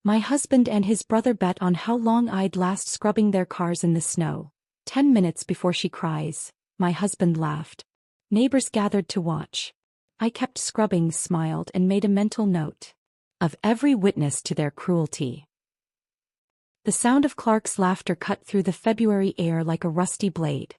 My husband and his brother bet on how long I'd last scrubbing their cars in the snow. 10 minutes before she cries, my husband laughed. Neighbors gathered to watch. I kept scrubbing, smiled, and made a mental note of every witness to their cruelty. The sound of Clark's laughter cut through the February air like a rusty blade.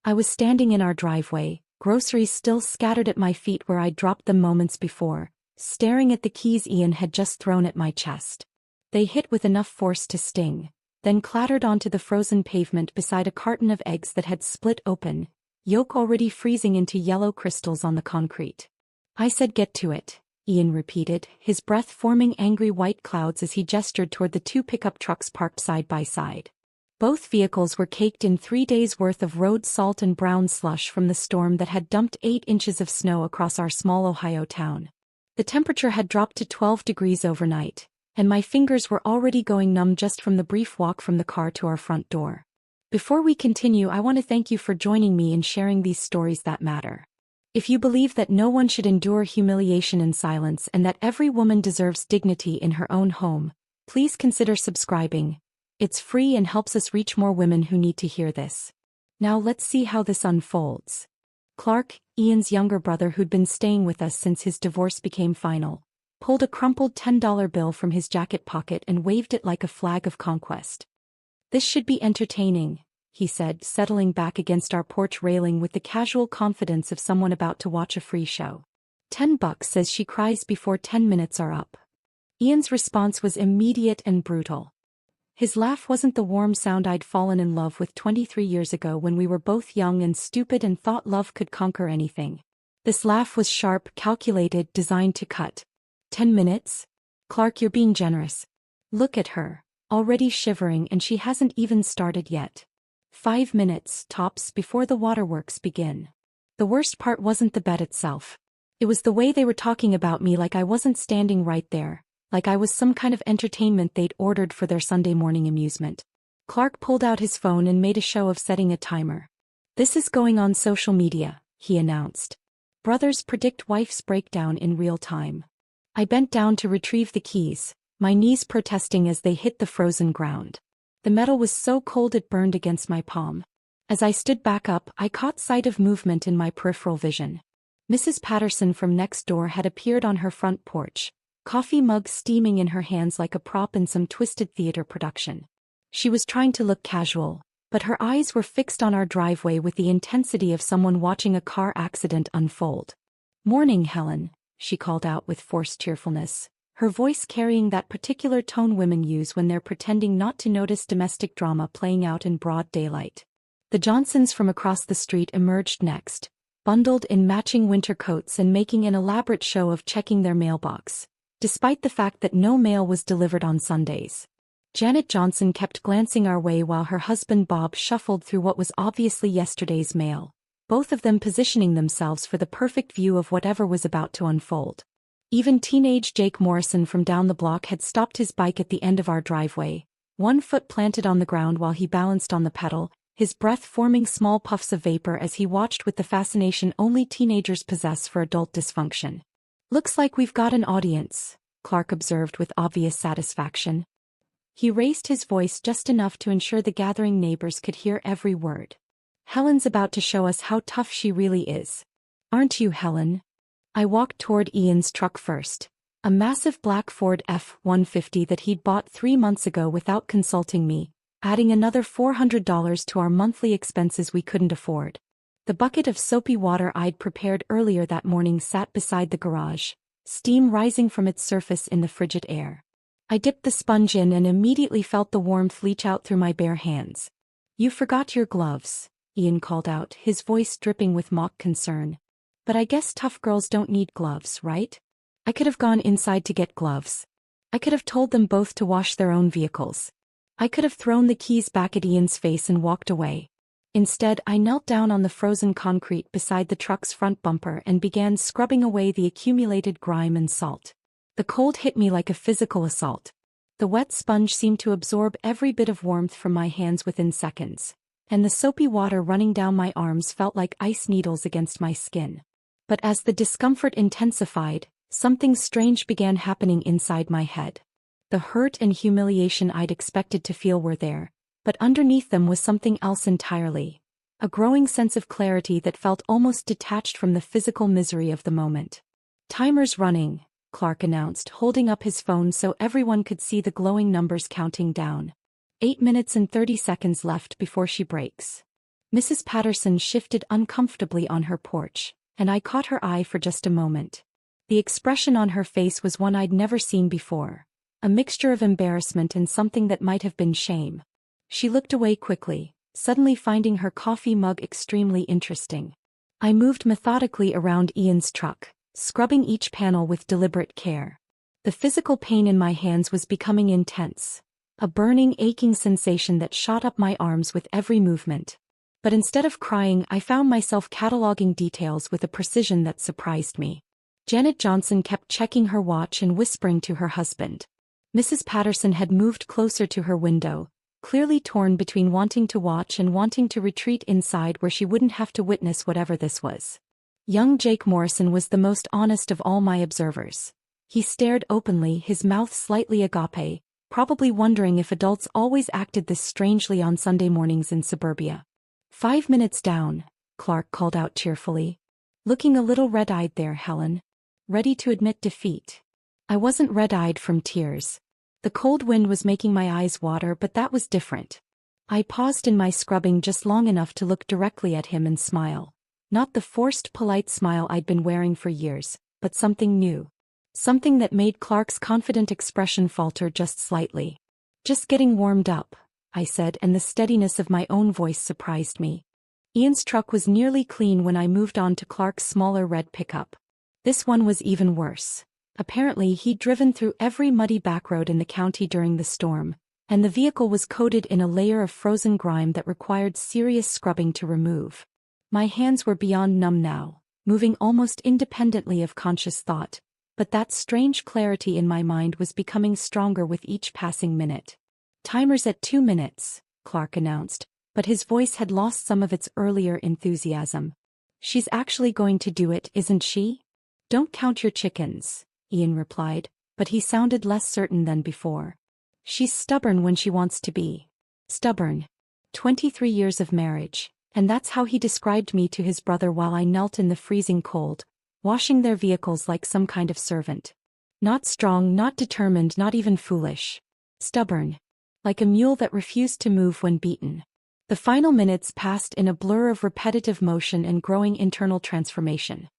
I was standing in our driveway, groceries still scattered at my feet where I'd dropped them moments before, staring at the keys Ian had just thrown at my chest. They hit with enough force to sting, then clattered onto the frozen pavement beside a carton of eggs that had split open, yolk already freezing into yellow crystals on the concrete. I said get to it, Ian repeated, his breath forming angry white clouds as he gestured toward the 2 pickup trucks parked side by side. Both vehicles were caked in 3 days' worth of road salt and brown slush from the storm that had dumped 8 inches of snow across our small Ohio town. The temperature had dropped to 12 degrees overnight, and my fingers were already going numb just from the brief walk from the car to our front door. Before we continue, I want to thank you for joining me in sharing these stories that matter. If you believe that no one should endure humiliation in silence and that every woman deserves dignity in her own home, please consider subscribing. It's free and helps us reach more women who need to hear this. Now let's see how this unfolds. Clark, Ian's younger brother who'd been staying with us since his divorce became final, pulled a crumpled $10 bill from his jacket pocket and waved it like a flag of conquest. "This should be entertaining," he said, settling back against our porch railing with the casual confidence of someone about to watch a free show. $10 says she cries before 10 minutes are up." Ian's response was immediate and brutal. His laugh wasn't the warm sound I'd fallen in love with 23 years ago when we were both young and stupid and thought love could conquer anything. This laugh was sharp, calculated, designed to cut. 10 minutes? Clark, you're being generous. Look at her, already shivering, and she hasn't even started yet. 5 minutes, tops, before the waterworks begin. The worst part wasn't the bed itself. It was the way they were talking about me, like I wasn't standing right there, like I was some kind of entertainment they'd ordered for their Sunday morning amusement. Clark pulled out his phone and made a show of setting a timer. "This is going on social media," he announced. "Brothers predict wife's breakdown in real time." I bent down to retrieve the keys, my knees protesting as they hit the frozen ground. The metal was so cold it burned against my palm. As I stood back up, I caught sight of movement in my peripheral vision. Mrs. Patterson from next door had appeared on her front porch, coffee mug steaming in her hands like a prop in some twisted theater production. She was trying to look casual, but her eyes were fixed on our driveway with the intensity of someone watching a car accident unfold. "Morning, Helen," she called out with forced cheerfulness, her voice carrying that particular tone women use when they're pretending not to notice domestic drama playing out in broad daylight. The Johnsons from across the street emerged next, bundled in matching winter coats and making an elaborate show of checking their mailbox, despite the fact that no mail was delivered on Sundays. Janet Johnson kept glancing our way while her husband Bob shuffled through what was obviously yesterday's mail, both of them positioning themselves for the perfect view of whatever was about to unfold. Even teenage Jake Morrison from down the block had stopped his bike at the end of our driveway, one foot planted on the ground while he balanced on the pedal, his breath forming small puffs of vapor as he watched with the fascination only teenagers possess for adult dysfunction. "Looks like we've got an audience," Clark observed with obvious satisfaction. He raised his voice just enough to ensure the gathering neighbors could hear every word. "Helen's about to show us how tough she really is. Aren't you, Helen?" I walked toward Ian's truck first, a massive black Ford F-150 that he'd bought 3 months ago without consulting me, adding another $400 to our monthly expenses we couldn't afford. The bucket of soapy water I'd prepared earlier that morning sat beside the garage, steam rising from its surface in the frigid air. I dipped the sponge in and immediately felt the warmth leach out through my bare hands. "You forgot your gloves," Ian called out, his voice dripping with mock concern. "But I guess tough girls don't need gloves, right?" I could have gone inside to get gloves. I could have told them both to wash their own vehicles. I could have thrown the keys back at Ian's face and walked away. Instead, I knelt down on the frozen concrete beside the truck's front bumper and began scrubbing away the accumulated grime and salt. The cold hit me like a physical assault. The wet sponge seemed to absorb every bit of warmth from my hands within seconds, and the soapy water running down my arms felt like ice needles against my skin. But as the discomfort intensified, something strange began happening inside my head. The hurt and humiliation I'd expected to feel were there, but underneath them was something else entirely. A growing sense of clarity that felt almost detached from the physical misery of the moment. "Timer's running," Clark announced, holding up his phone so everyone could see the glowing numbers counting down. 8 minutes and 30 seconds left before she breaks. Mrs. Patterson shifted uncomfortably on her porch, and I caught her eye for just a moment. The expression on her face was one I'd never seen before, a mixture of embarrassment and something that might have been shame. She looked away quickly, suddenly finding her coffee mug extremely interesting. I moved methodically around Ian's truck, scrubbing each panel with deliberate care. The physical pain in my hands was becoming intense, a burning, aching sensation that shot up my arms with every movement. But instead of crying, I found myself cataloging details with a precision that surprised me. Janet Johnson kept checking her watch and whispering to her husband. Mrs. Patterson had moved closer to her window, clearly torn between wanting to watch and wanting to retreat inside where she wouldn't have to witness whatever this was. Young Jake Morrison was the most honest of all my observers. He stared openly, his mouth slightly agape, probably wondering if adults always acted this strangely on Sunday mornings in suburbia. 5 minutes down, Clark called out cheerfully. "Looking a little red-eyed there, Helen. Ready to admit defeat." I wasn't red-eyed from tears. The cold wind was making my eyes water, but that was different. I paused in my scrubbing just long enough to look directly at him and smile. Not the forced, polite smile I'd been wearing for years, but something new. Something that made Clark's confident expression falter just slightly. "Just getting warmed up," I said, and the steadiness of my own voice surprised me. Ian's truck was nearly clean when I moved on to Clark's smaller red pickup. This one was even worse. Apparently he'd driven through every muddy backroad in the county during the storm, and the vehicle was coated in a layer of frozen grime that required serious scrubbing to remove. My hands were beyond numb now, moving almost independently of conscious thought, but that strange clarity in my mind was becoming stronger with each passing minute. "Timer's at 2 minutes, Clark announced, but his voice had lost some of its earlier enthusiasm. "She's actually going to do it, isn't she?" "Don't count your chickens," Ian replied, but he sounded less certain than before. "She's stubborn when she wants to be." Stubborn. 23 years of marriage, and that's how he described me to his brother while I knelt in the freezing cold, washing their vehicles like some kind of servant. Not strong, not determined, not even foolish. Stubborn. Like a mule that refused to move when beaten. The final minutes passed in a blur of repetitive motion and growing internal transformation.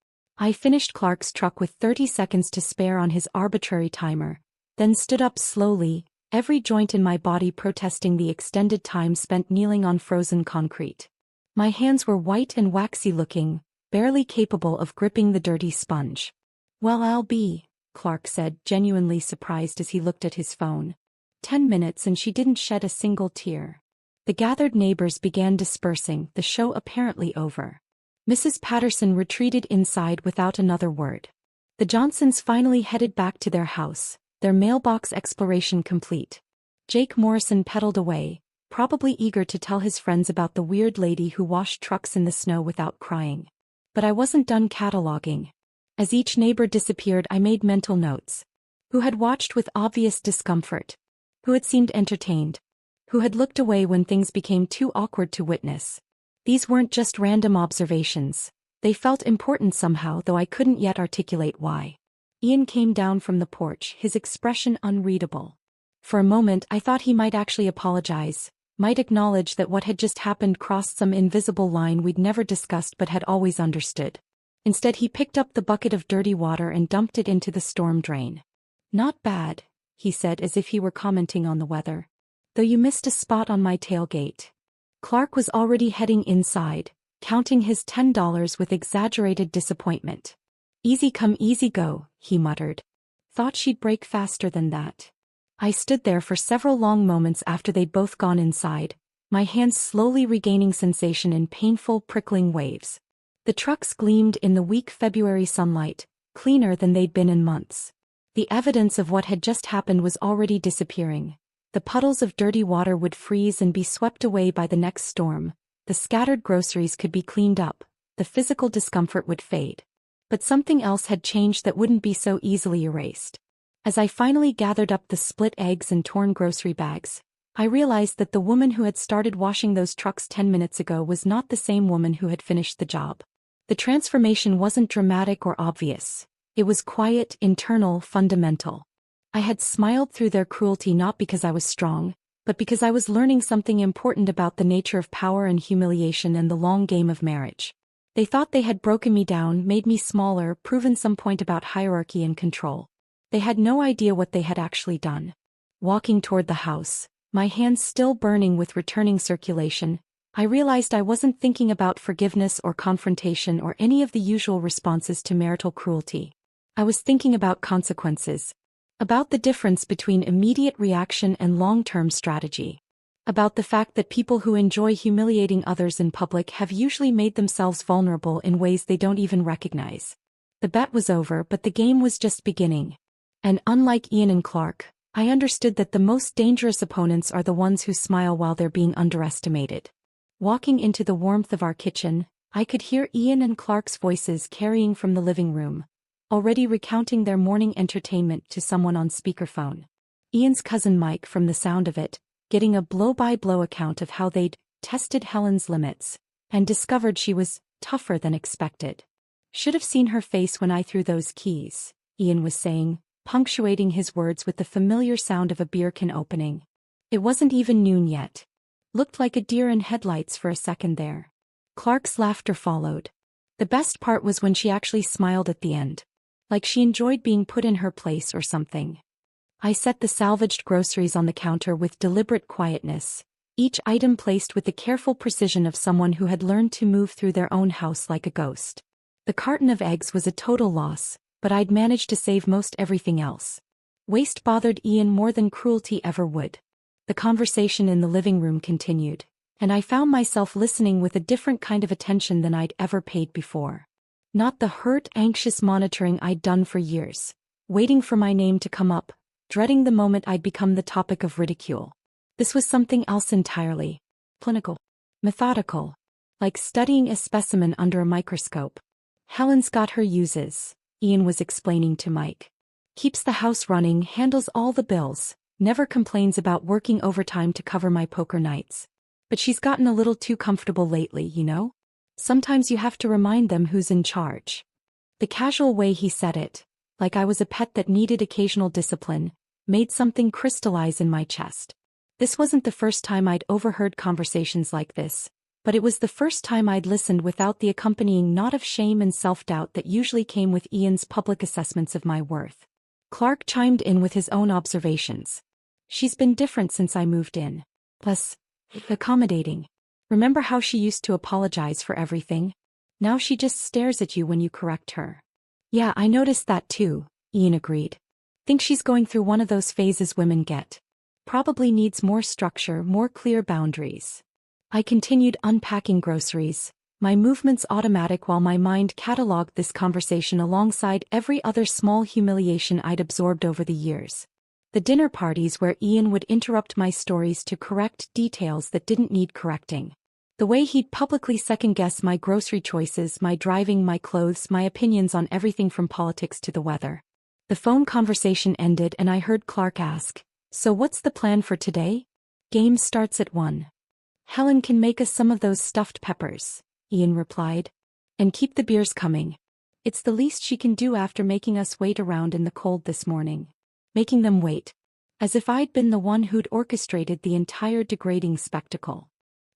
I finished Clark's truck with 30 seconds to spare on his arbitrary timer, then stood up slowly, every joint in my body protesting the extended time spent kneeling on frozen concrete. My hands were white and waxy looking, barely capable of gripping the dirty sponge. "Well, I'll be," Clark said, genuinely surprised as he looked at his phone. 10 minutes and she didn't shed a single tear. The gathered neighbors began dispersing, the show apparently over. Mrs. Patterson retreated inside without another word. The Johnsons finally headed back to their house, their mailbox exploration complete. Jake Morrison pedaled away, probably eager to tell his friends about the weird lady who washed trucks in the snow without crying. But I wasn't done cataloging. As each neighbor disappeared, I made mental notes. Who had watched with obvious discomfort? Who had seemed entertained? Who had looked away when things became too awkward to witness? These weren't just random observations. They felt important somehow, though I couldn't yet articulate why. Ian came down from the porch, his expression unreadable. For a moment I thought he might actually apologize, might acknowledge that what had just happened crossed some invisible line we'd never discussed but had always understood. Instead he picked up the bucket of dirty water and dumped it into the storm drain. "Not bad," he said as if he were commenting on the weather. "Though you missed a spot on my tailgate." Clark was already heading inside, counting his $10 with exaggerated disappointment. "Easy come easy go," he muttered. "Thought she'd break faster than that." I stood there for several long moments after they'd both gone inside, my hands slowly regaining sensation in painful, prickling waves. The trucks gleamed in the weak February sunlight, cleaner than they'd been in months. The evidence of what had just happened was already disappearing. The puddles of dirty water would freeze and be swept away by the next storm, the scattered groceries could be cleaned up, the physical discomfort would fade. But something else had changed that wouldn't be so easily erased. As I finally gathered up the split eggs and torn grocery bags, I realized that the woman who had started washing those trucks 10 minutes ago was not the same woman who had finished the job. The transformation wasn't dramatic or obvious. It was quiet, internal, fundamental. I had smiled through their cruelty not because I was strong, but because I was learning something important about the nature of power and humiliation and the long game of marriage. They thought they had broken me down, made me smaller, proven some point about hierarchy and control. They had no idea what they had actually done. Walking toward the house, my hands still burning with returning circulation, I realized I wasn't thinking about forgiveness or confrontation or any of the usual responses to marital cruelty. I was thinking about consequences. About the difference between immediate reaction and long-term strategy. About the fact that people who enjoy humiliating others in public have usually made themselves vulnerable in ways they don't even recognize. The bet was over, but the game was just beginning. And unlike Ian and Clark, I understood that the most dangerous opponents are the ones who smile while they're being underestimated. Walking into the warmth of our kitchen, I could hear Ian and Clark's voices carrying from the living room, already recounting their morning entertainment to someone on speakerphone. Ian's cousin Mike, from the sound of it, getting a blow-by-blow account of how they'd tested Helen's limits and discovered she was tougher than expected. Should have seen her face when I threw those keys, Ian was saying, punctuating his words with the familiar sound of a beer can opening. It wasn't even noon yet. Looked like a deer in headlights for a second there. Clark's laughter followed. The best part was when she actually smiled at the end. Like she enjoyed being put in her place or something. I set the salvaged groceries on the counter with deliberate quietness, each item placed with the careful precision of someone who had learned to move through their own house like a ghost. The carton of eggs was a total loss, but I'd managed to save most everything else. Waste bothered Ian more than cruelty ever would. The conversation in the living room continued, and I found myself listening with a different kind of attention than I'd ever paid before. Not the hurt, anxious monitoring I'd done for years, waiting for my name to come up, dreading the moment I'd become the topic of ridicule. This was something else entirely. Clinical. Methodical. Like studying a specimen under a microscope. Helen's got her uses, Ian was explaining to Mike. Keeps the house running, handles all the bills, never complains about working overtime to cover my poker nights. But she's gotten a little too comfortable lately, you know? Sometimes you have to remind them who's in charge. The casual way he said it, like I was a pet that needed occasional discipline, made something crystallize in my chest. This wasn't the first time I'd overheard conversations like this, but it was the first time I'd listened without the accompanying knot of shame and self-doubt that usually came with Ian's public assessments of my worth. Clark chimed in with his own observations. She's been different since I moved in. Plus, accommodating. Remember how she used to apologize for everything? Now she just stares at you when you correct her. Yeah, I noticed that too, Ian agreed. Think she's going through one of those phases women get. Probably needs more structure, more clear boundaries. I continued unpacking groceries, my movements automatic while my mind catalogued this conversation alongside every other small humiliation I'd absorbed over the years. The dinner parties where Ian would interrupt my stories to correct details that didn't need correcting. The way he'd publicly second-guess my grocery choices, my driving, my clothes, my opinions on everything from politics to the weather. The phone conversation ended and I heard Clark ask, "So what's the plan for today?" "Game starts at 1. Helen can make us some of those stuffed peppers," Ian replied. "And keep the beers coming. It's the least she can do after making us wait around in the cold this morning." Making them wait. As if I'd been the one who'd orchestrated the entire degrading spectacle.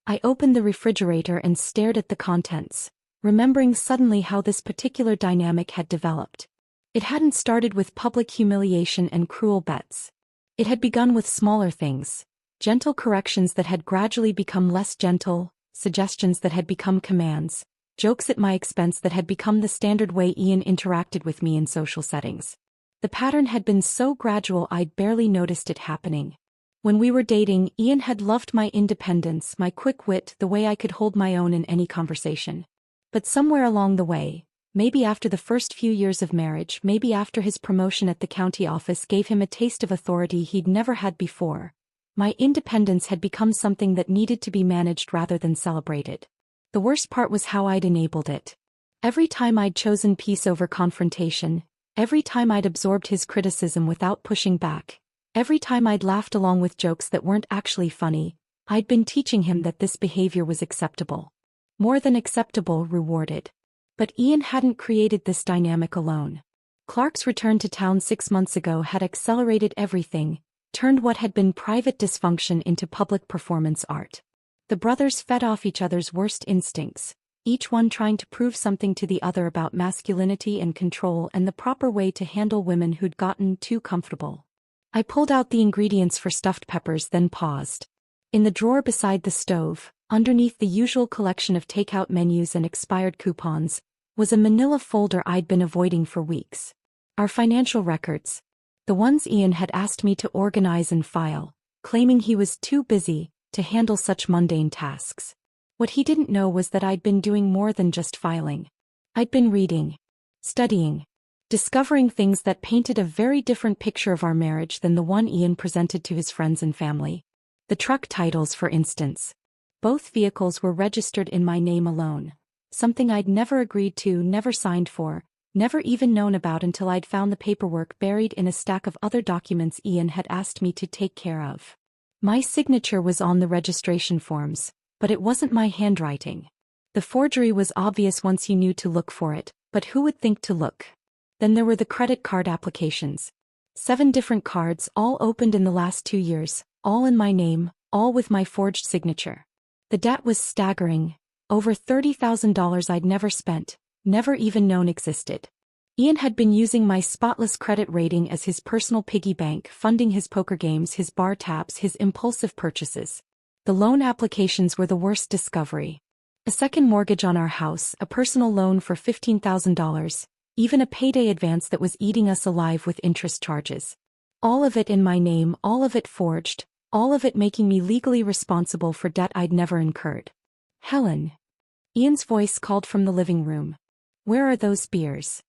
I opened the refrigerator and stared at the contents, remembering suddenly how this particular dynamic had developed. It hadn't started with public humiliation and cruel bets. It had begun with smaller things, gentle corrections that had gradually become less gentle, suggestions that had become commands, jokes at my expense that had become the standard way Ian interacted with me in social settings. The pattern had been so gradual I'd barely noticed it happening. When we were dating, Ian had loved my independence, my quick wit, the way I could hold my own in any conversation. But somewhere along the way, maybe after the first few years of marriage, maybe after his promotion at the county office gave him a taste of authority he'd never had before, my independence had become something that needed to be managed rather than celebrated. The worst part was how I'd enabled it. Every time I'd chosen peace over confrontation, Every time I'd absorbed his criticism without pushing back, every time I'd laughed along with jokes that weren't actually funny, I'd been teaching him that this behavior was acceptable. More than acceptable, rewarded. But Ian hadn't created this dynamic alone. Clark's return to town 6 months ago had accelerated everything, turned what had been private dysfunction into public performance art. The brothers fed off each other's worst instincts, each one trying to prove something to the other about masculinity and control and the proper way to handle women who'd gotten too comfortable. I pulled out the ingredients for stuffed peppers, then paused. In the drawer beside the stove, underneath the usual collection of takeout menus and expired coupons, was a manila folder I'd been avoiding for weeks. Our financial records. The ones Ian had asked me to organize and file, claiming he was too busy to handle such mundane tasks. What he didn't know was that I'd been doing more than just filing. I'd been reading, studying, discovering things that painted a very different picture of our marriage than the one Ian presented to his friends and family. The truck titles, for instance. Both vehicles were registered in my name alone, something I'd never agreed to, never signed for, never even known about until I'd found the paperwork buried in a stack of other documents Ian had asked me to take care of. My signature was on the registration forms, but it wasn't my handwriting. The forgery was obvious once you knew to look for it, but who would think to look? Then there were the credit card applications. 7 different cards, all opened in the last 2 years, all in my name, all with my forged signature. The debt was staggering, over $30,000 I'd never spent, never even known existed. Ian had been using my spotless credit rating as his personal piggy bank, funding his poker games, his bar tabs, his impulsive purchases. The loan applications were the worst discovery. A second mortgage on our house, a personal loan for $15,000, even a payday advance that was eating us alive with interest charges. All of it in my name, all of it forged, all of it making me legally responsible for debt I'd never incurred. Helen. Ian's voice called from the living room. Where are those beers?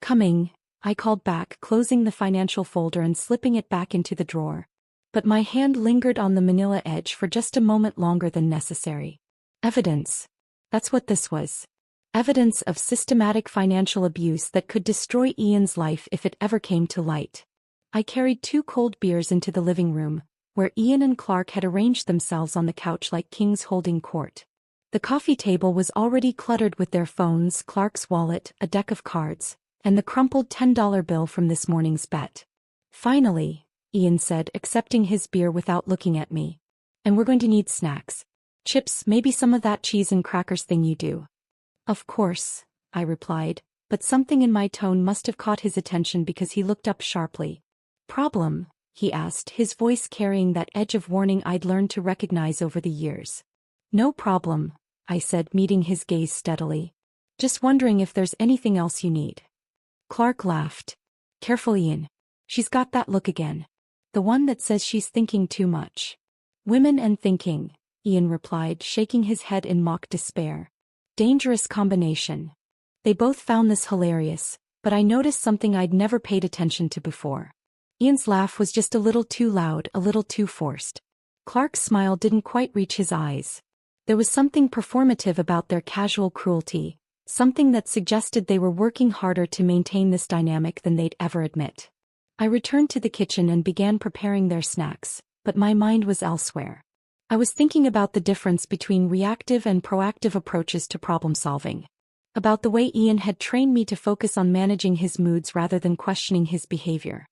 Coming, I called back, closing the financial folder and slipping it back into the drawer. But my hand lingered on the manila edge for just a moment longer than necessary. Evidence. That's what this was. Evidence of systematic financial abuse that could destroy Ian's life if it ever came to light. I carried 2 cold beers into the living room, where Ian and Clark had arranged themselves on the couch like kings holding court. The coffee table was already cluttered with their phones, Clark's wallet, a deck of cards, and the crumpled $10 bill from this morning's bet. Finally, Ian said, accepting his beer without looking at me. And we're going to need snacks. Chips, maybe some of that cheese and crackers thing you do. Of course, I replied, but something in my tone must have caught his attention because he looked up sharply. Problem? He asked, his voice carrying that edge of warning I'd learned to recognize over the years. No problem, I said, meeting his gaze steadily. Just wondering if there's anything else you need. Clark laughed. Careful, Ian. She's got that look again. The one that says she's thinking too much. Women and thinking, Ian replied, shaking his head in mock despair. Dangerous combination. They both found this hilarious, but I noticed something I'd never paid attention to before. Ian's laugh was just a little too loud, a little too forced. Clark's smile didn't quite reach his eyes. There was something performative about their casual cruelty, something that suggested they were working harder to maintain this dynamic than they'd ever admit. I returned to the kitchen and began preparing their snacks, but my mind was elsewhere. I was thinking about the difference between reactive and proactive approaches to problem solving. About the way Ian had trained me to focus on managing his moods rather than questioning his behavior.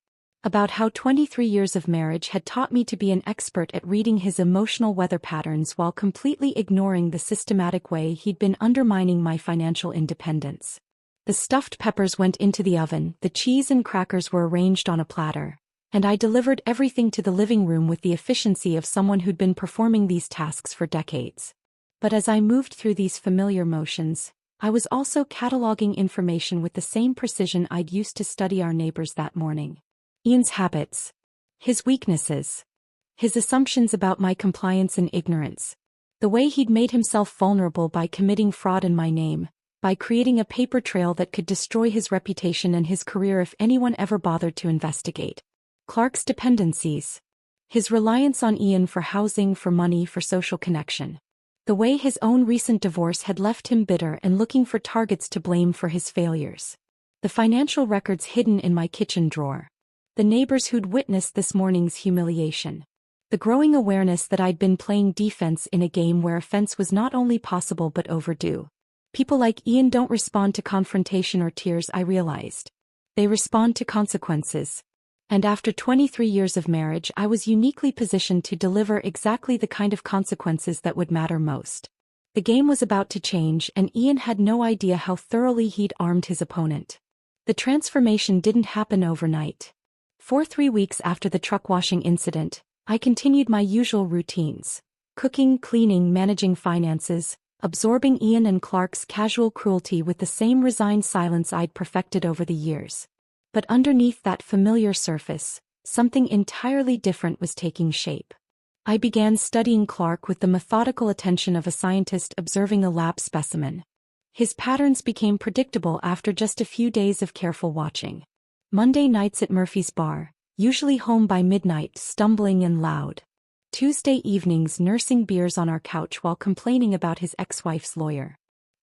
About how 23 years of marriage had taught me to be an expert at reading his emotional weather patterns while completely ignoring the systematic way he'd been undermining my financial independence. The stuffed peppers went into the oven, the cheese and crackers were arranged on a platter, and I delivered everything to the living room with the efficiency of someone who'd been performing these tasks for decades. But as I moved through these familiar motions, I was also cataloging information with the same precision I'd used to study our neighbors that morning. Ian's habits, his weaknesses, his assumptions about my compliance and ignorance, the way he'd made himself vulnerable by committing fraud in my name, by creating a paper trail that could destroy his reputation and his career if anyone ever bothered to investigate. Clark's dependencies, his reliance on Ian for housing, for money, for social connection. The way his own recent divorce had left him bitter and looking for targets to blame for his failures. The financial records hidden in my kitchen drawer. The neighbors who'd witnessed this morning's humiliation. The growing awareness that I'd been playing defense in a game where offense was not only possible but overdue. People like Ian don't respond to confrontation or tears, I realized. They respond to consequences. And after 23 years of marriage, I was uniquely positioned to deliver exactly the kind of consequences that would matter most. The game was about to change, and Ian had no idea how thoroughly he'd armed his opponent. The transformation didn't happen overnight. For 3 weeks after the truck washing incident, I continued my usual routines. Cooking, cleaning, managing finances, absorbing Ian and Clark's casual cruelty with the same resigned silence I'd perfected over the years. But underneath that familiar surface, something entirely different was taking shape. I began studying Clark with the methodical attention of a scientist observing a lab specimen. His patterns became predictable after just a few days of careful watching. Monday nights at Murphy's bar, usually home by midnight, stumbling and loud. Tuesday evenings nursing beers on our couch while complaining about his ex-wife's lawyer.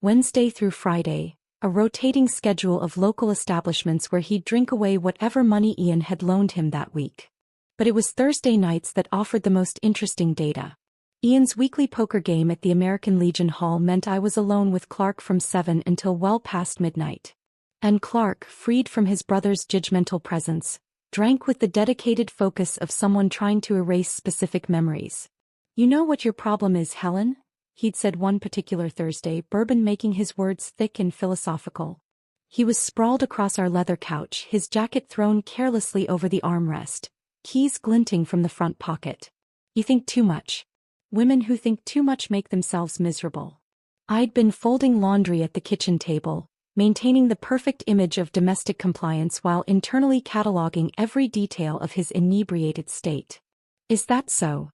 Wednesday through Friday, a rotating schedule of local establishments where he'd drink away whatever money Ian had loaned him that week. But it was Thursday nights that offered the most interesting data. Ian's weekly poker game at the American Legion Hall meant I was alone with Clark from 7 until well past midnight. And Clark, freed from his brother's judgmental presence, drank with the dedicated focus of someone trying to erase specific memories. "You know what your problem is, Helen?" he'd said one particular Thursday, bourbon making his words thick and philosophical. He was sprawled across our leather couch, his jacket thrown carelessly over the armrest, keys glinting from the front pocket. "You think too much. Women who think too much make themselves miserable." I'd been folding laundry at the kitchen table, maintaining the perfect image of domestic compliance while internally cataloging every detail of his inebriated state. "Is that so?"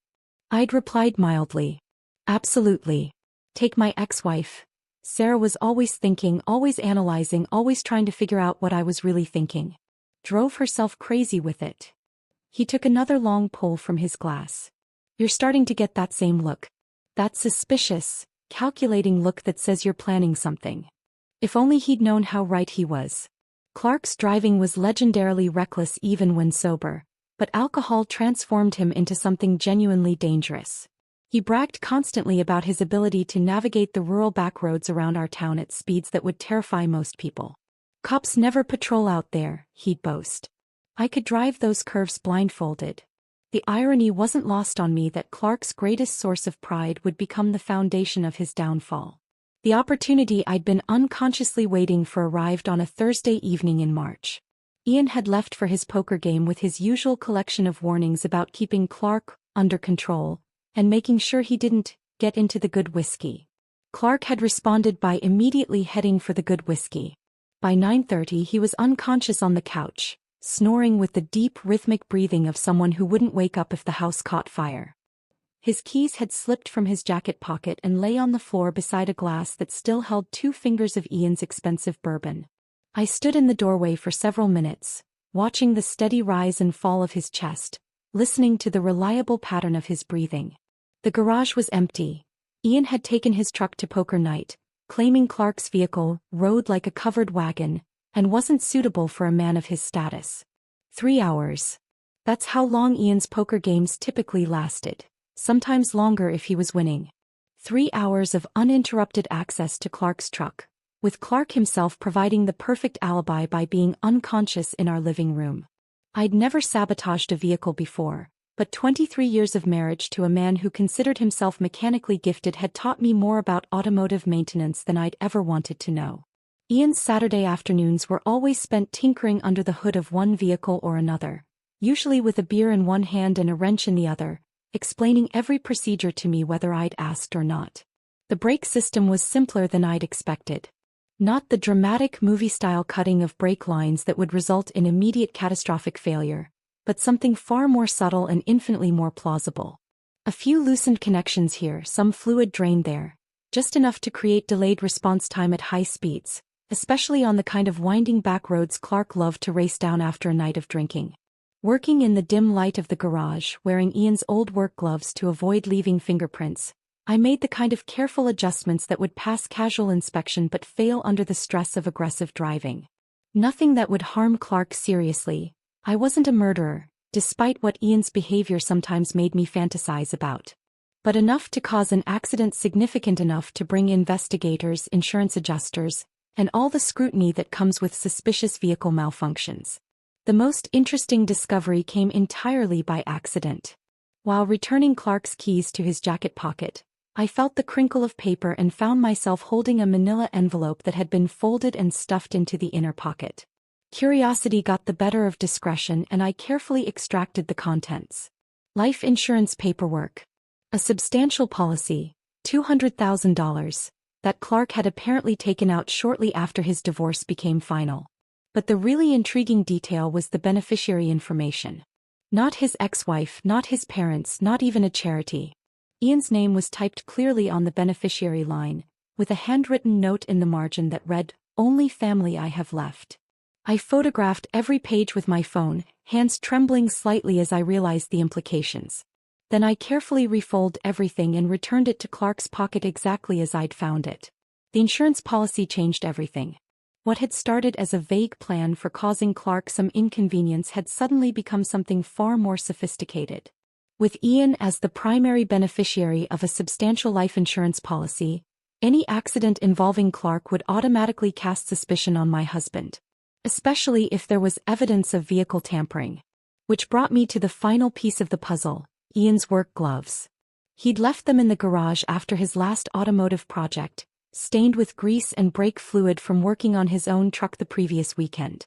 I'd replied mildly. "Absolutely. Take my ex-wife. Sarah was always thinking, always analyzing, always trying to figure out what I was really thinking. Drove herself crazy with it." He took another long pull from his glass. "You're starting to get that same look. That suspicious, calculating look that says you're planning something." If only he'd known how right he was. Clark's driving was legendarily reckless even when sober, but alcohol transformed him into something genuinely dangerous. He bragged constantly about his ability to navigate the rural backroads around our town at speeds that would terrify most people. "Cops never patrol out there," he'd boast. I could drive those curves blindfolded. The irony wasn't lost on me that Clark's greatest source of pride would become the foundation of his downfall. The opportunity I'd been unconsciously waiting for arrived on a Thursday evening in March. Ian had left for his poker game with his usual collection of warnings about keeping Clark under control and making sure he didn't get into the good whiskey. Clark had responded by immediately heading for the good whiskey. By 9:30 he was unconscious on the couch, snoring with the deep rhythmic breathing of someone who wouldn't wake up if the house caught fire. His keys had slipped from his jacket pocket and lay on the floor beside a glass that still held 2 fingers of Ian's expensive bourbon. I stood in the doorway for several minutes, watching the steady rise and fall of his chest, listening to the reliable pattern of his breathing. The garage was empty. Ian had taken his truck to poker night, claiming Clark's vehicle rode like a covered wagon and wasn't suitable for a man of his status. 3 hours. That's how long Ian's poker games typically lasted, sometimes longer if he was winning. 3 hours of uninterrupted access to Clark's truck, with Clark himself providing the perfect alibi by being unconscious in our living room. I'd never sabotaged a vehicle before, but 23 years of marriage to a man who considered himself mechanically gifted had taught me more about automotive maintenance than I'd ever wanted to know. Ian's Saturday afternoons were always spent tinkering under the hood of one vehicle or another, usually with a beer in one hand and a wrench in the other, explaining every procedure to me whether I'd asked or not. The brake system was simpler than I'd expected. Not the dramatic movie-style cutting of brake lines that would result in immediate catastrophic failure, but something far more subtle and infinitely more plausible. A few loosened connections here, some fluid drained there, just enough to create delayed response time at high speeds, especially on the kind of winding back roads Clark loved to race down after a night of drinking. Working in the dim light of the garage, wearing Ian's old work gloves to avoid leaving fingerprints, I made the kind of careful adjustments that would pass casual inspection but fail under the stress of aggressive driving. Nothing that would harm Clark seriously. I wasn't a murderer, despite what Ian's behavior sometimes made me fantasize about. But enough to cause an accident significant enough to bring investigators, insurance adjusters, and all the scrutiny that comes with suspicious vehicle malfunctions. The most interesting discovery came entirely by accident. While returning Clark's keys to his jacket pocket, I felt the crinkle of paper and found myself holding a manila envelope that had been folded and stuffed into the inner pocket. Curiosity got the better of discretion and I carefully extracted the contents. Life insurance paperwork. A substantial policy, $200,000, that Clark had apparently taken out shortly after his divorce became final. But the really intriguing detail was the beneficiary information. Not his ex-wife, not his parents, not even a charity. Ian's name was typed clearly on the beneficiary line, with a handwritten note in the margin that read, "Only family I have left." I photographed every page with my phone, hands trembling slightly as I realized the implications. Then I carefully refolded everything and returned it to Clark's pocket exactly as I'd found it. The insurance policy changed everything. What had started as a vague plan for causing Clark some inconvenience had suddenly become something far more sophisticated. With Ian as the primary beneficiary of a substantial life insurance policy, any accident involving Clark would automatically cast suspicion on my husband, especially if there was evidence of vehicle tampering. Which brought me to the final piece of the puzzle, Ian's work gloves. He'd left them in the garage after his last automotive project, stained with grease and brake fluid from working on his own truck the previous weekend.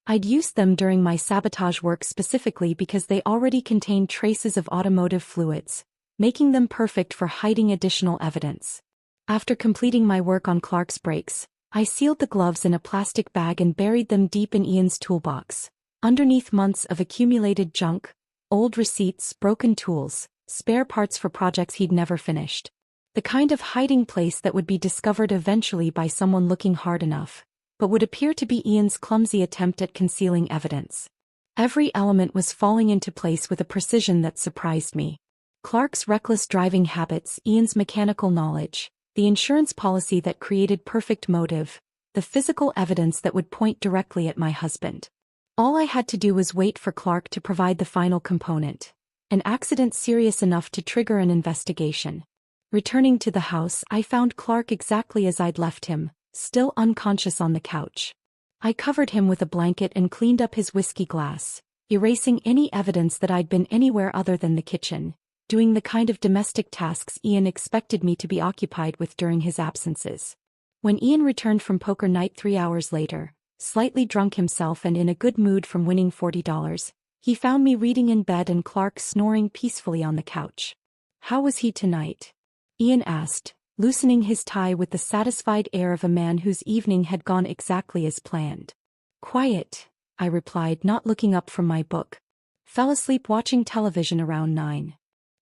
I'd used them during my sabotage work specifically because they already contained traces of automotive fluids, making them perfect for hiding additional evidence. After completing my work on Clark's brakes, I sealed the gloves in a plastic bag and buried them deep in Ian's toolbox, underneath months of accumulated junk, old receipts, broken tools, spare parts for projects he'd never finished. The kind of hiding place that would be discovered eventually by someone looking hard enough, but would appear to be Ian's clumsy attempt at concealing evidence. Every element was falling into place with a precision that surprised me. Clark's reckless driving habits, Ian's mechanical knowledge, the insurance policy that created perfect motive, the physical evidence that would point directly at my husband. All I had to do was wait for Clark to provide the final component, an accident serious enough to trigger an investigation. Returning to the house, I found Clark exactly as I'd left him, still unconscious on the couch. I covered him with a blanket and cleaned up his whiskey glass, erasing any evidence that I'd been anywhere other than the kitchen, doing the kind of domestic tasks Ian expected me to be occupied with during his absences. When Ian returned from poker night 3 hours later, slightly drunk himself and in a good mood from winning $40, he found me reading in bed and Clark snoring peacefully on the couch. "How was he tonight?" Ian asked, loosening his tie with the satisfied air of a man whose evening had gone exactly as planned. "Quiet," I replied, not looking up from my book. "Fell asleep watching television around 9.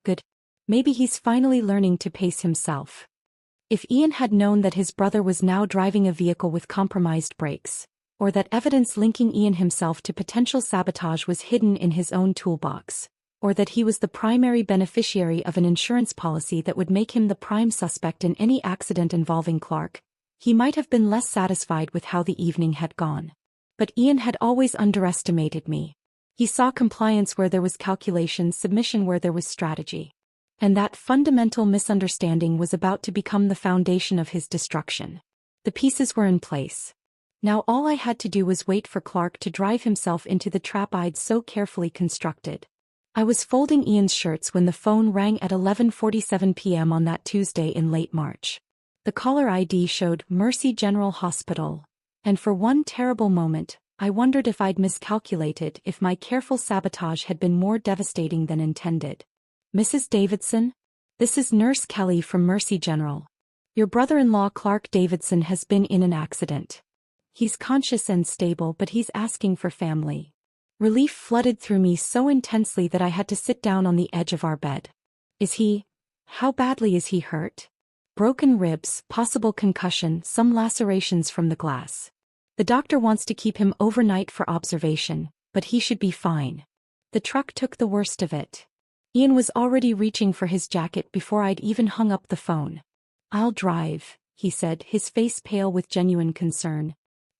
"Good. Maybe he's finally learning to pace himself." If Ian had known that his brother was now driving a vehicle with compromised brakes, or that evidence linking Ian himself to potential sabotage was hidden in his own toolbox, or that he was the primary beneficiary of an insurance policy that would make him the prime suspect in any accident involving Clark, he might have been less satisfied with how the evening had gone. But Ian had always underestimated me. He saw compliance where there was calculation, submission where there was strategy. And that fundamental misunderstanding was about to become the foundation of his destruction. The pieces were in place. Now all I had to do was wait for Clark to drive himself into the trap I'd so carefully constructed. I was folding Ian's shirts when the phone rang at 11:47 p.m. on that Tuesday in late March. The caller ID showed Mercy General Hospital, and for one terrible moment, I wondered if I'd miscalculated, if my careful sabotage had been more devastating than intended. "Mrs. Davidson? This is Nurse Kelly from Mercy General. Your brother-in-law Clark Davidson has been in an accident. He's conscious and stable, but he's asking for family." Relief flooded through me so intensely that I had to sit down on the edge of our bed. How badly is he hurt?" "Broken ribs, possible concussion, some lacerations from the glass. The doctor wants to keep him overnight for observation, but he should be fine." The truck took the worst of it. Ian was already reaching for his jacket before I'd even hung up the phone. "I'll drive," he said, his face pale with genuine concern.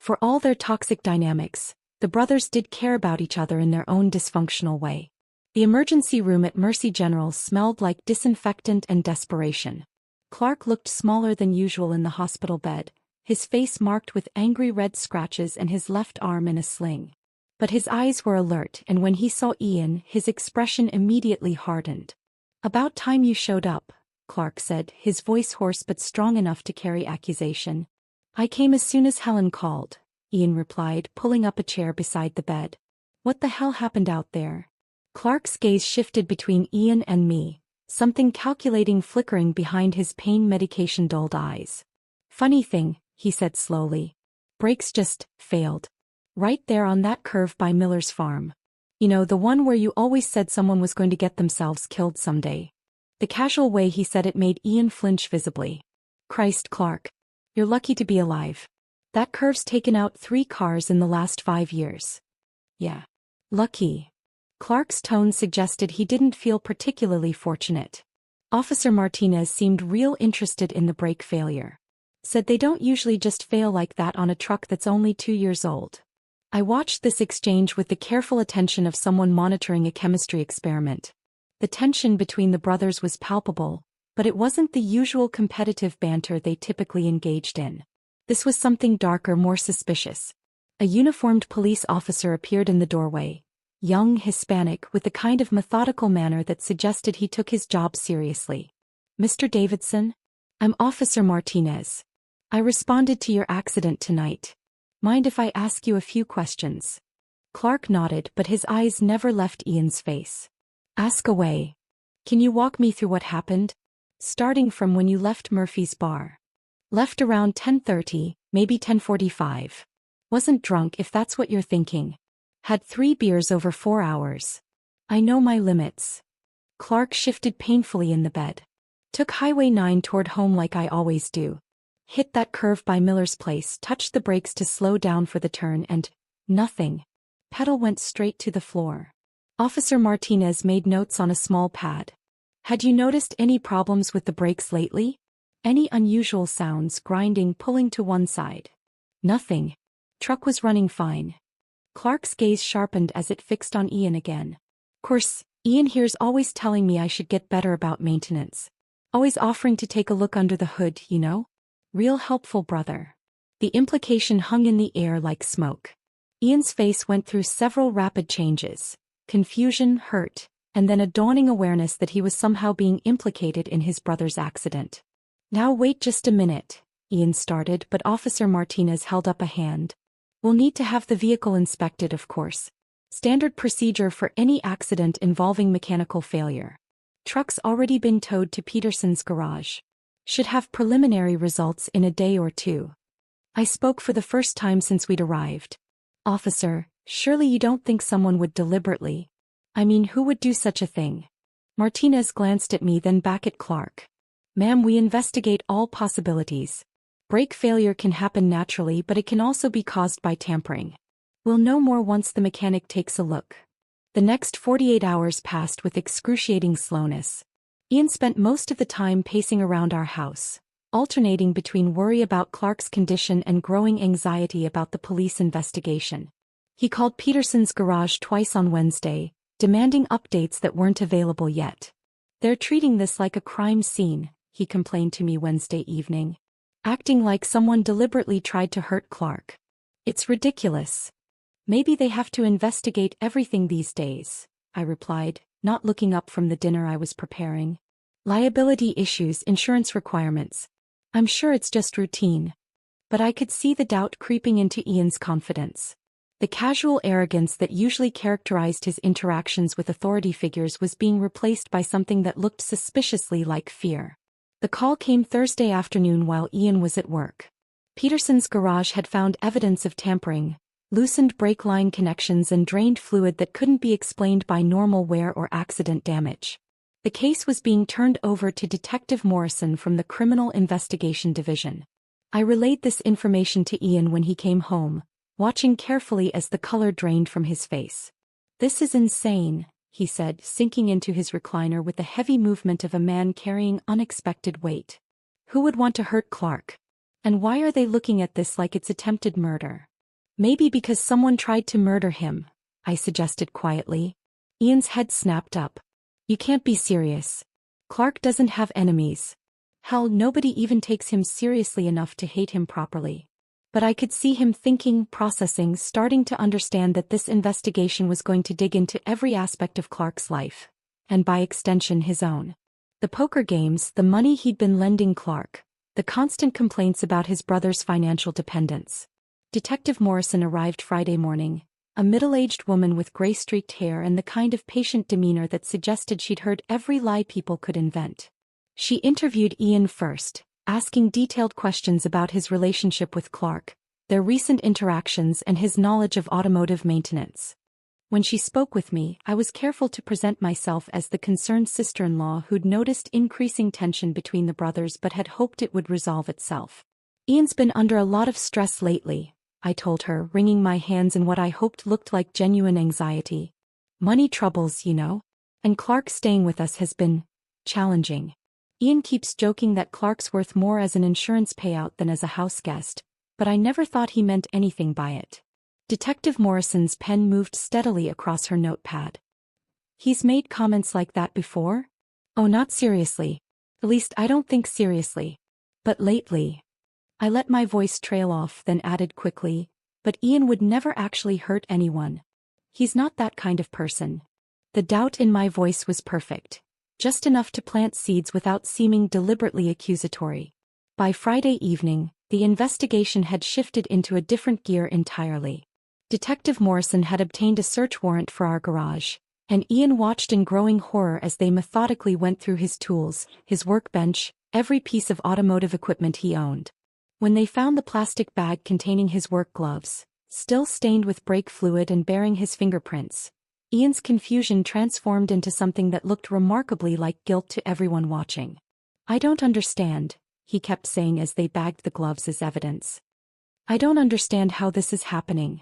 For all their toxic dynamics, the brothers did care about each other in their own dysfunctional way. The emergency room at Mercy General smelled like disinfectant and desperation. Clark looked smaller than usual in the hospital bed, his face marked with angry red scratches and his left arm in a sling. But his eyes were alert, and when he saw Ian, his expression immediately hardened. "About time you showed up," Clark said, his voice hoarse but strong enough to carry accusation. "I came as soon as Helen called," Ian replied, pulling up a chair beside the bed. "What the hell happened out there?" Clark's gaze shifted between Ian and me, something calculating flickering behind his pain medication-dulled eyes. "Funny thing," he said slowly. "Brakes just failed. Right there on that curve by Miller's farm. You know, the one where you always said someone was going to get themselves killed someday." The casual way he said it made Ian flinch visibly. "Christ, Clark. You're lucky to be alive. That curve's taken out 3 cars in the last 5 years." "Yeah. Lucky." Clark's tone suggested he didn't feel particularly fortunate. Officer Martinez seemed real interested in the brake failure. "Said they don't usually just fail like that on a truck that's only 2 years old." I watched this exchange with the careful attention of someone monitoring a chemistry experiment. The tension between the brothers was palpable, but it wasn't the usual competitive banter they typically engaged in. This was something darker, more suspicious. A uniformed police officer appeared in the doorway, young, Hispanic, with the kind of methodical manner that suggested he took his job seriously. "Mr. Davidson? I'm Officer Martinez. I responded to your accident tonight. Mind if I ask you a few questions?" Clark nodded, but his eyes never left Ian's face. "Ask away. Can you walk me through what happened? Starting from when you left Murphy's bar." "Left around 10:30, maybe 10:45. Wasn't drunk if that's what you're thinking. Had 3 beers over 4 hours. I know my limits." Clark shifted painfully in the bed. "Took Highway 9 toward home like I always do. Hit that curve by Miller's place, touched the brakes to slow down for the turn and nothing. Pedal went straight to the floor." Officer Martinez made notes on a small pad. "Had you noticed any problems with the brakes lately? Any unusual sounds, grinding, pulling to one side?" "Nothing. Truck was running fine." Clark's gaze sharpened as it fixed on Ian again. "Course, Ian here's always telling me I should get better about maintenance. Always offering to take a look under the hood, you know? Real helpful brother." The implication hung in the air like smoke. Ian's face went through several rapid changes: confusion, hurt, and then a dawning awareness that he was somehow being implicated in his brother's accident. "Now wait just a minute," Ian started, but Officer Martinez held up a hand. "We'll need to have the vehicle inspected, of course. Standard procedure for any accident involving mechanical failure. Truck's already been towed to Peterson's garage. Should have preliminary results in a day or 2. I spoke for the first time since we'd arrived. "Officer, surely you don't think someone would deliberately? I mean, who would do such a thing?" Martinez glanced at me, then back at Clark. "Ma'am, we investigate all possibilities. Brake failure can happen naturally, but it can also be caused by tampering. We'll know more once the mechanic takes a look." The next 48 hours passed with excruciating slowness. Ian spent most of the time pacing around our house, alternating between worry about Clark's condition and growing anxiety about the police investigation. He called Peterson's garage twice on Wednesday, demanding updates that weren't available yet. "They're treating this like a crime scene," he complained to me Wednesday evening. "Acting like someone deliberately tried to hurt Clark. It's ridiculous." "Maybe they have to investigate everything these days," I replied, not looking up from the dinner I was preparing. "Liability issues, insurance requirements. I'm sure it's just routine." But I could see the doubt creeping into Ian's confidence. The casual arrogance that usually characterized his interactions with authority figures was being replaced by something that looked suspiciously like fear. The call came Thursday afternoon while Ian was at work. Peterson's garage had found evidence of tampering, loosened brake line connections and drained fluid that couldn't be explained by normal wear or accident damage. The case was being turned over to Detective Morrison from the Criminal Investigation Division. I relayed this information to Ian when he came home, watching carefully as the color drained from his face. "This is insane," he said, sinking into his recliner with the heavy movement of a man carrying unexpected weight. "Who would want to hurt Clark? And why are they looking at this like it's attempted murder?" Maybe because someone tried to murder him, I suggested quietly. Ian's head snapped up. You can't be serious. Clark doesn't have enemies. Hell, nobody even takes him seriously enough to hate him properly. But I could see him thinking, processing, starting to understand that this investigation was going to dig into every aspect of Clark's life. And by extension his own. The poker games, the money he'd been lending Clark, the constant complaints about his brother's financial dependence. Detective Morrison arrived Friday morning, a middle-aged woman with gray-streaked hair and the kind of patient demeanor that suggested she'd heard every lie people could invent. She interviewed Ian first, asking detailed questions about his relationship with Clark, their recent interactions and his knowledge of automotive maintenance. When she spoke with me, I was careful to present myself as the concerned sister-in-law who'd noticed increasing tension between the brothers but had hoped it would resolve itself. Ian's been under a lot of stress lately, I told her, wringing my hands in what I hoped looked like genuine anxiety. Money troubles, you know. And Clark staying with us has been challenging. Ian keeps joking that Clark's worth more as an insurance payout than as a house guest, but I never thought he meant anything by it. Detective Morrison's pen moved steadily across her notepad. He's made comments like that before? Oh, not seriously. At least I don't think seriously. But lately. I let my voice trail off, then added quickly, but Ian would never actually hurt anyone. He's not that kind of person. The doubt in my voice was perfect. Just enough to plant seeds without seeming deliberately accusatory. By Friday evening, the investigation had shifted into a different gear entirely. Detective Morrison had obtained a search warrant for our garage, and Ian watched in growing horror as they methodically went through his tools, his workbench, every piece of automotive equipment he owned. When they found the plastic bag containing his work gloves, still stained with brake fluid and bearing his fingerprints, Ian's confusion transformed into something that looked remarkably like guilt to everyone watching. I don't understand, he kept saying as they bagged the gloves as evidence. I don't understand how this is happening.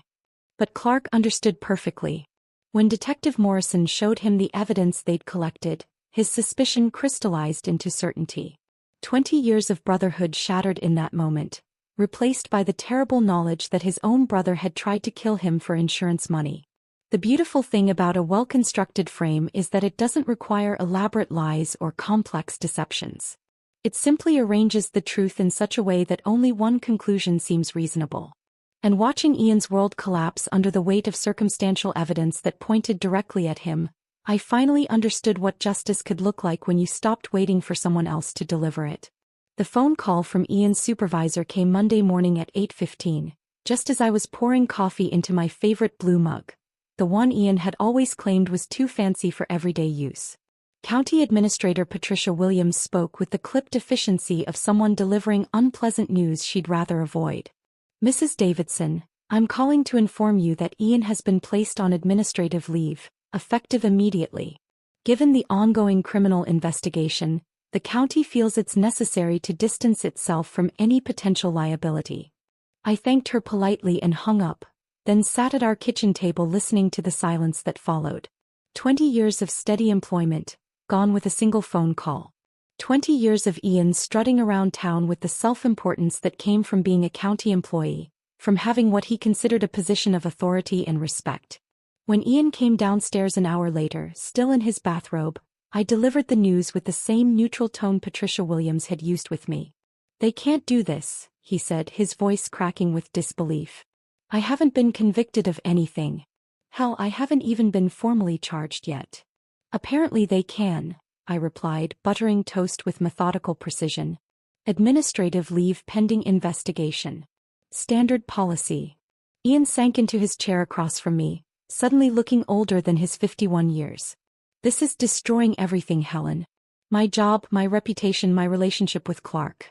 But Clark understood perfectly. When Detective Morrison showed him the evidence they'd collected, his suspicion crystallized into certainty. 20 years of brotherhood shattered in that moment, replaced by the terrible knowledge that his own brother had tried to kill him for insurance money. The beautiful thing about a well-constructed frame is that it doesn't require elaborate lies or complex deceptions. It simply arranges the truth in such a way that only one conclusion seems reasonable. And watching Ian's world collapse under the weight of circumstantial evidence that pointed directly at him, I finally understood what justice could look like when you stopped waiting for someone else to deliver it. The phone call from Ian's supervisor came Monday morning at 8:15, just as I was pouring coffee into my favorite blue mug, the one Ian had always claimed was too fancy for everyday use. County Administrator Patricia Williams spoke with the clipped efficiency of someone delivering unpleasant news she'd rather avoid. Mrs. Davidson, I'm calling to inform you that Ian has been placed on administrative leave, effective immediately. Given the ongoing criminal investigation, the county feels it's necessary to distance itself from any potential liability. I thanked her politely and hung up, then sat at our kitchen table listening to the silence that followed. 20 years of steady employment, gone with a single phone call. 20 years of Ian strutting around town with the self-importance that came from being a county employee, from having what he considered a position of authority and respect. When Ian came downstairs an hour later, still in his bathrobe, I delivered the news with the same neutral tone Patricia Williams had used with me. They can't do this, he said, his voice cracking with disbelief. I haven't been convicted of anything. Hell, I haven't even been formally charged yet. Apparently they can, I replied, buttering toast with methodical precision. Administrative leave pending investigation. Standard policy. Ian sank into his chair across from me, suddenly looking older than his 51 years. This is destroying everything, Helen. My job, my reputation, my relationship with Clark.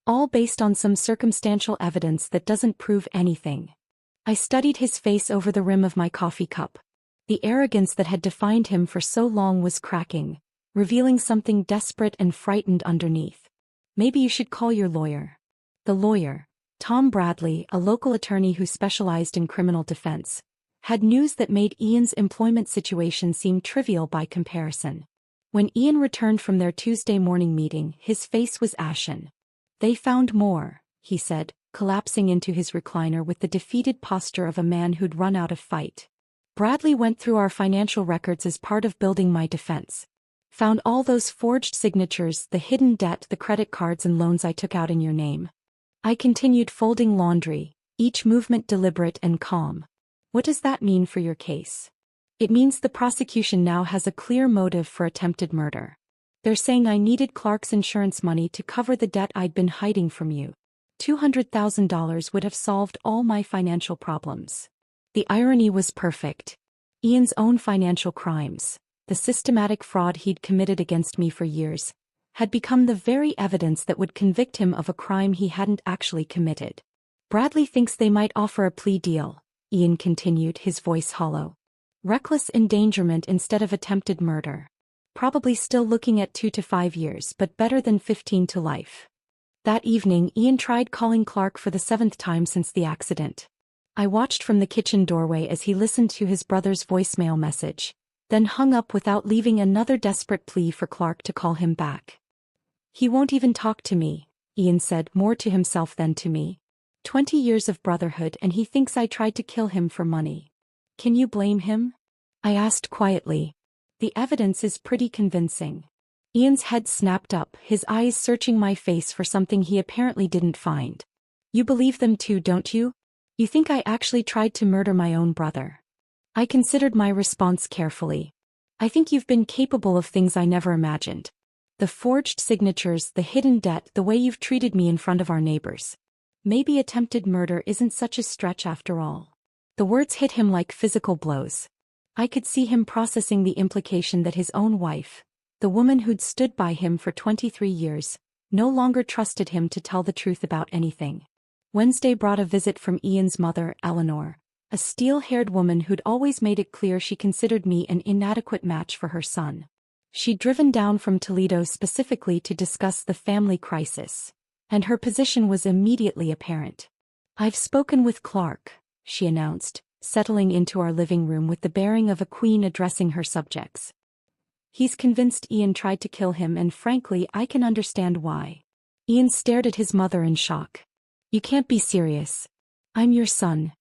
All based on some circumstantial evidence that doesn't prove anything. I studied his face over the rim of my coffee cup. The arrogance that had defined him for so long was cracking, revealing something desperate and frightened underneath. Maybe you should call your lawyer. The lawyer, Tom Bradley, a local attorney who specialized in criminal defense, had news that made Ian's employment situation seem trivial by comparison. When Ian returned from their Tuesday morning meeting, his face was ashen. They found more, he said, collapsing into his recliner with the defeated posture of a man who'd run out of fight. Bradley went through our financial records as part of building my defense. Found all those forged signatures, the hidden debt, the credit cards and loans I took out in your name. I continued folding laundry, each movement deliberate and calm. What does that mean for your case? It means the prosecution now has a clear motive for attempted murder. They're saying I needed Clark's insurance money to cover the debt I'd been hiding from you. $200,000 would have solved all my financial problems. The irony was perfect. Ian's own financial crimes, the systematic fraud he'd committed against me for years, had become the very evidence that would convict him of a crime he hadn't actually committed. Bradley thinks they might offer a plea deal, Ian continued, his voice hollow. Reckless endangerment instead of attempted murder. Probably still looking at 2 to 5 years, but better than 15 to life. That evening, Ian tried calling Clark for the 7th time since the accident. I watched from the kitchen doorway as he listened to his brother's voicemail message, then hung up without leaving another desperate plea for Clark to call him back. He won't even talk to me, Ian said, more to himself than to me. 20 years of brotherhood and he thinks I tried to kill him for money. Can you blame him? I asked quietly. The evidence is pretty convincing. Ian's head snapped up, his eyes searching my face for something he apparently didn't find. You believe them too, don't you? You think I actually tried to murder my own brother? I considered my response carefully. I think you've been capable of things I never imagined. The forged signatures, the hidden debt, the way you've treated me in front of our neighbors. Maybe attempted murder isn't such a stretch after all. The words hit him like physical blows. I could see him processing the implication that his own wife, the woman who'd stood by him for 23 years, no longer trusted him to tell the truth about anything. Wednesday brought a visit from Ian's mother, Eleanor, a steel-haired woman who'd always made it clear she considered me an inadequate match for her son. She'd driven down from Toledo specifically to discuss the family crisis, and her position was immediately apparent. I've spoken with Clark, she announced, settling into our living room with the bearing of a queen addressing her subjects. He's convinced Ian tried to kill him, and frankly, I can understand why. Ian stared at his mother in shock. You can't be serious. I'm your son.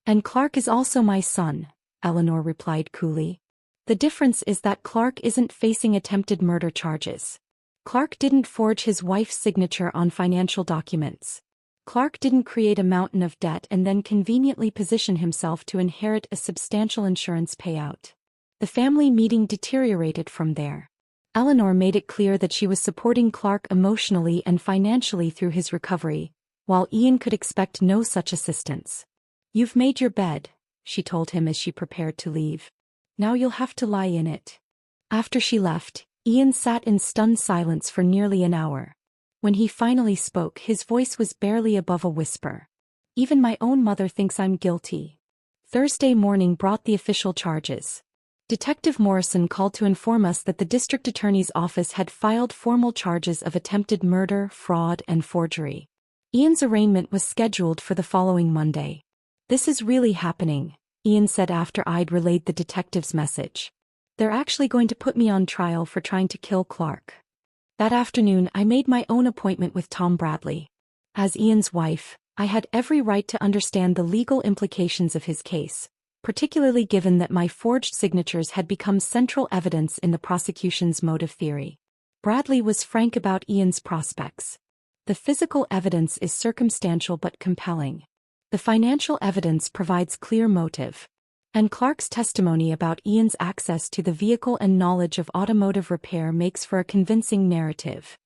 And Clark is also my son, Eleanor replied coolly. The difference is that Clark isn't facing attempted murder charges. Clark didn't forge his wife's signature on financial documents. Clark didn't create a mountain of debt and then conveniently position himself to inherit a substantial insurance payout. The family meeting deteriorated from there. Eleanor made it clear that she was supporting Clark emotionally and financially through his recovery, while Ian could expect no such assistance. You've made your bed, she told him as she prepared to leave. Now you'll have to lie in it. After she left, Ian sat in stunned silence for nearly an hour. When he finally spoke, his voice was barely above a whisper. Even my own mother thinks I'm guilty. Thursday morning brought the official charges. Detective Morrison called to inform us that the district attorney's office had filed formal charges of attempted murder, fraud, and forgery. Ian's arraignment was scheduled for the following Monday. This is really happening, Ian said after I'd relayed the detective's message. They're actually going to put me on trial for trying to kill Clark. That afternoon, I made my own appointment with Tom Bradley. As Ian's wife, I had every right to understand the legal implications of his case, particularly given that my forged signatures had become central evidence in the prosecution's motive theory. Bradley was frank about Ian's prospects. The physical evidence is circumstantial but compelling. The financial evidence provides clear motive. And Clark's testimony about Ian's access to the vehicle and knowledge of automotive repair makes for a convincing narrative.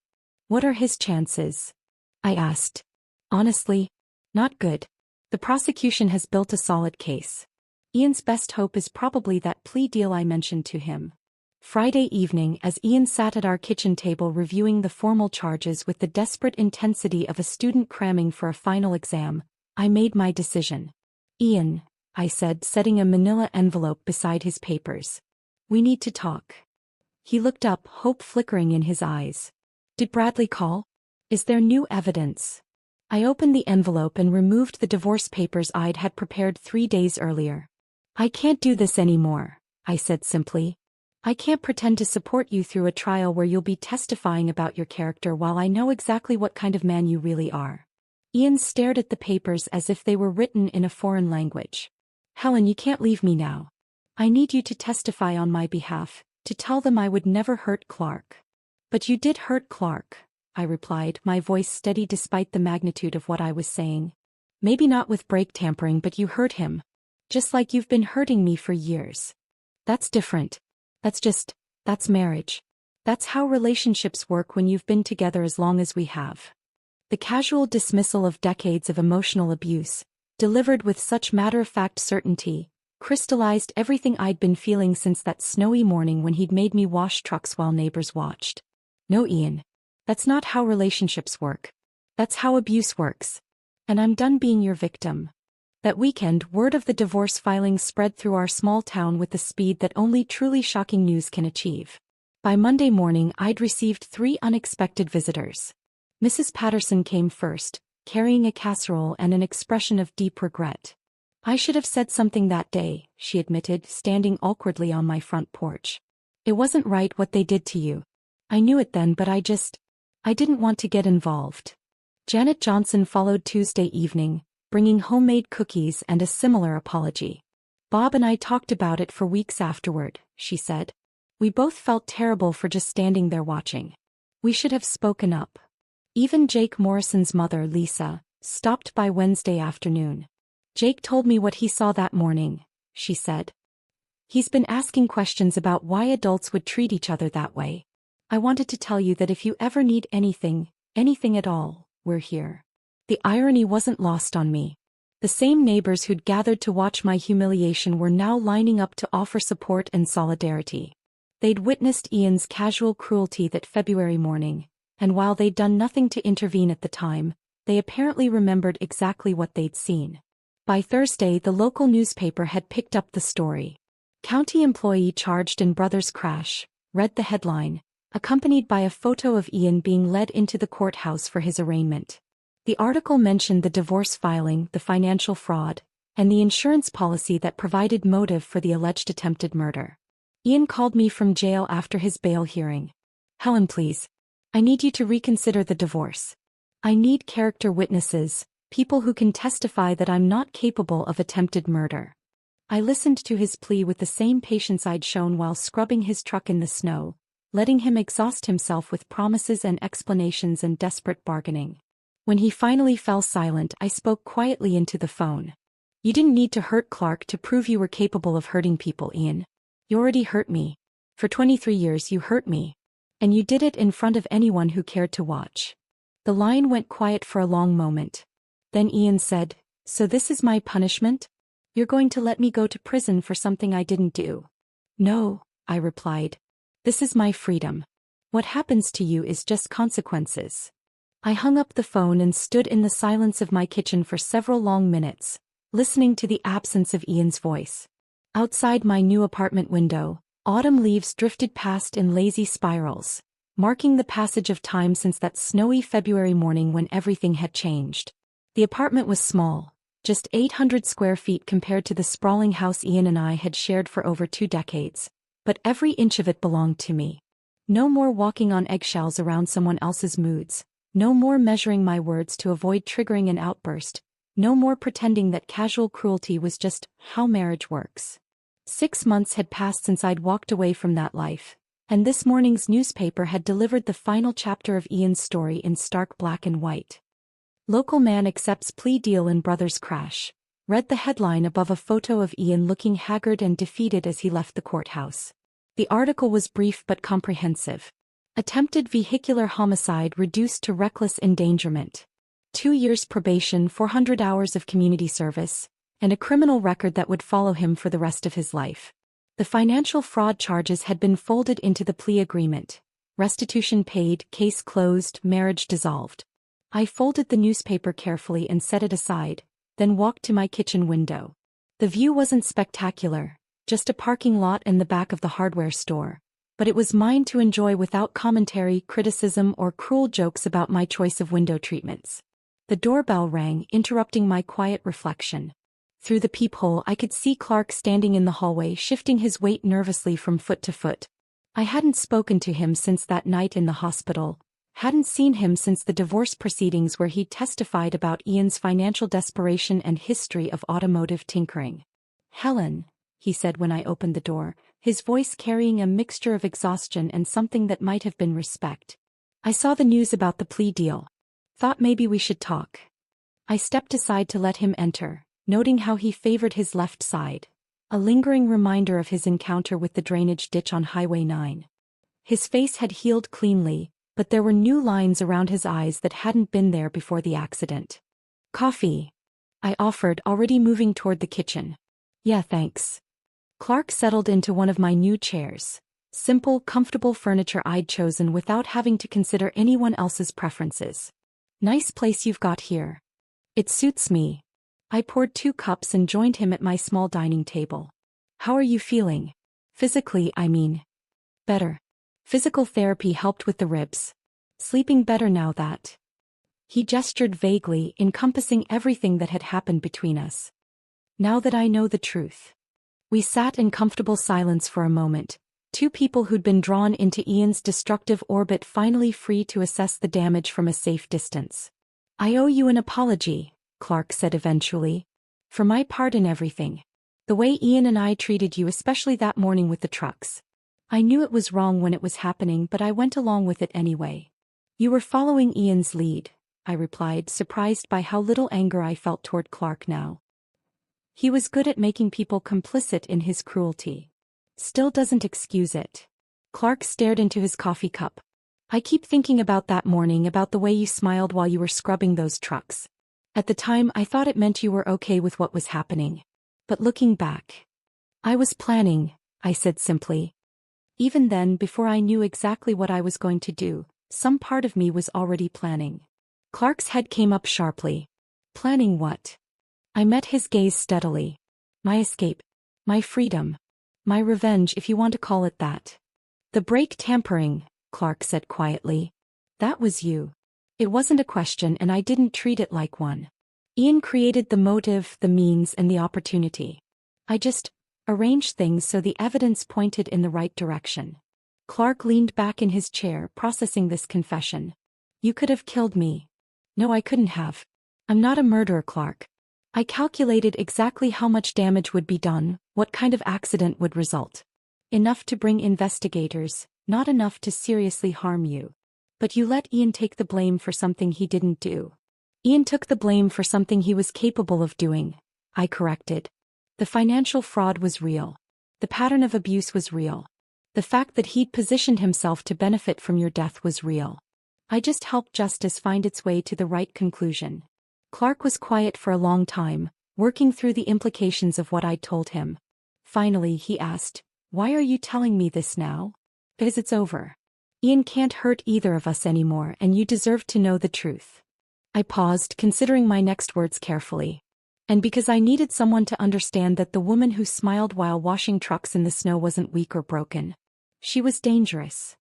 What are his chances? I asked. Honestly, not good. The prosecution has built a solid case. Ian's best hope is probably that plea deal I mentioned to him. Friday evening, as Ian sat at our kitchen table reviewing the formal charges with the desperate intensity of a student cramming for a final exam, I made my decision. Ian, I said, setting a manila envelope beside his papers. We need to talk. He looked up, hope flickering in his eyes. Did Bradley call? Is there new evidence? I opened the envelope and removed the divorce papers I'd had prepared 3 days earlier. I can't do this anymore, I said simply. I can't pretend to support you through a trial where you'll be testifying about your character while I know exactly what kind of man you really are. Ian stared at the papers as if they were written in a foreign language. Helen, you can't leave me now. I need you to testify on my behalf, to tell them I would never hurt Clark. But you did hurt Clark, I replied, my voice steady despite the magnitude of what I was saying. Maybe not with brake tampering, but you hurt him. Just like you've been hurting me for years. That's different. That's marriage. That's how relationships work when you've been together as long as we have. The casual dismissal of decades of emotional abuse, delivered with such matter-of-fact certainty, crystallized everything I'd been feeling since that snowy morning when he'd made me wash trucks while neighbors watched. No, Ian. That's not how relationships work. That's how abuse works. And I'm done being your victim. That weekend, word of the divorce filing spread through our small town with the speed that only truly shocking news can achieve. By Monday morning, I'd received 3 unexpected visitors. Mrs. Patterson came first, carrying a casserole and an expression of deep regret. I should have said something that day, she admitted, standing awkwardly on my front porch. It wasn't right what they did to you. I knew it then, but I didn't want to get involved. Janet Johnson followed Tuesday evening, bringing homemade cookies and a similar apology. Bob and I talked about it for weeks afterward, she said. We both felt terrible for just standing there watching. We should have spoken up. Even Jake Morrison's mother, Lisa, stopped by Wednesday afternoon. Jake told me what he saw that morning, she said. He's been asking questions about why adults would treat each other that way. I wanted to tell you that if you ever need anything at all, we're here. The irony wasn't lost on me. The same neighbors who'd gathered to watch my humiliation were now lining up to offer support and solidarity. They'd witnessed Ian's casual cruelty that February morning, and while they'd done nothing to intervene at the time, they apparently remembered exactly what they'd seen. By Thursday, the local newspaper had picked up the story. County employee charged in brother's crash, read the headline, accompanied by a photo of Ian being led into the courthouse for his arraignment. The article mentioned the divorce filing, the financial fraud, and the insurance policy that provided motive for the alleged attempted murder. Ian called me from jail after his bail hearing. Helen, please. I need you to reconsider the divorce. I need character witnesses, people who can testify that I'm not capable of attempted murder. I listened to his plea with the same patience I'd shown while scrubbing his truck in the snow, letting him exhaust himself with promises and explanations and desperate bargaining. When he finally fell silent, I spoke quietly into the phone. You didn't need to hurt Clark to prove you were capable of hurting people, Ian. You already hurt me. For 23 years you hurt me. And you did it in front of anyone who cared to watch. The line went quiet for a long moment. Then Ian said, So this is my punishment? You're going to let me go to prison for something I didn't do? No, I replied. This is my freedom. What happens to you is just consequences. I hung up the phone and stood in the silence of my kitchen for several long minutes, listening to the absence of Ian's voice. Outside my new apartment window, autumn leaves drifted past in lazy spirals, marking the passage of time since that snowy February morning when everything had changed. The apartment was small, just 800 square feet compared to the sprawling house Ian and I had shared for over 2 decades, but every inch of it belonged to me. No more walking on eggshells around someone else's moods. No more measuring my words to avoid triggering an outburst. No more pretending that casual cruelty was just how marriage works. 6 months had passed since I'd walked away from that life, and this morning's newspaper had delivered the final chapter of Ian's story in stark black and white. Local man accepts plea deal in brother's crash, read the headline above a photo of Ian looking haggard and defeated as he left the courthouse. The article was brief but comprehensive. Attempted vehicular homicide reduced to reckless endangerment. 2 years probation, 400 hours of community service, and a criminal record that would follow him for the rest of his life. The financial fraud charges had been folded into the plea agreement. Restitution paid, case closed, marriage dissolved. I folded the newspaper carefully and set it aside, then walked to my kitchen window. The view wasn't spectacular, just a parking lot and the back of the hardware store. But it was mine to enjoy without commentary, criticism, or cruel jokes about my choice of window treatments. The doorbell rang, interrupting my quiet reflection. Through the peephole I could see Clark standing in the hallway, shifting his weight nervously from foot to foot. I hadn't spoken to him since that night in the hospital, Hadn't seen him since the divorce proceedings where he testified about Ian's financial desperation and history of automotive tinkering. "Helen," he said when I opened the door, his voice carrying a mixture of exhaustion and something that might have been respect. "I saw the news about the plea deal. Thought maybe we should talk." I stepped aside to let him enter, noting how he favored his left side, a lingering reminder of his encounter with the drainage ditch on Highway 9. His face had healed cleanly, but there were new lines around his eyes that hadn't been there before the accident. "Coffee?" I offered, already moving toward the kitchen. "Yeah, thanks." Clark settled into one of my new chairs. Simple, comfortable furniture I'd chosen without having to consider anyone else's preferences. "Nice place you've got here." "It suits me." I poured 2 cups and joined him at my small dining table. "How are you feeling? Physically, I mean." "Better. Physical therapy helped with the ribs. Sleeping better now that." He gestured vaguely, encompassing everything that had happened between us. "Now that I know the truth." We sat in comfortable silence for a moment, 2 people who'd been drawn into Ian's destructive orbit finally free to assess the damage from a safe distance. "I owe you an apology," Clark said eventually. "For my part in everything. The way Ian and I treated you, especially that morning with the trucks. I knew it was wrong when it was happening, but I went along with it anyway." "You were following Ian's lead," I replied, surprised by how little anger I felt toward Clark now. "He was good at making people complicit in his cruelty. Still doesn't excuse it." Clark stared into his coffee cup. "I keep thinking about that morning, about the way you smiled while you were scrubbing those trucks. At the time I thought it meant you were okay with what was happening. But looking back, I was planning," I said simply. Even then, before I knew exactly what I was going to do, some part of me was already planning. Clark's head came up sharply. "Planning what?" I met his gaze steadily. "My escape. My freedom. My revenge, if you want to call it that." "The brake tampering," Clark said quietly. "That was you." It wasn't a question, and I didn't treat it like one. Ian created the motive, the means, and the opportunity. I just arranged things so the evidence pointed in the right direction. Clark leaned back in his chair, processing this confession. "You could have killed me." "No, I couldn't have. I'm not a murderer, Clark. I calculated exactly how much damage would be done, what kind of accident would result. Enough to bring investigators, not enough to seriously harm you. But you let Ian take the blame for something he didn't do." "Ian took the blame for something he was capable of doing," I corrected. "The financial fraud was real. The pattern of abuse was real. The fact that he'd positioned himself to benefit from your death was real. I just helped justice find its way to the right conclusion." Clark was quiet for a long time, working through the implications of what I'd told him. Finally, he asked, "Why are you telling me this now?" "Because it's over. Ian can't hurt either of us anymore, and you deserve to know the truth." I paused, considering my next words carefully. "And because I needed someone to understand that the woman who smiled while washing trucks in the snow wasn't weak or broken. She was dangerous."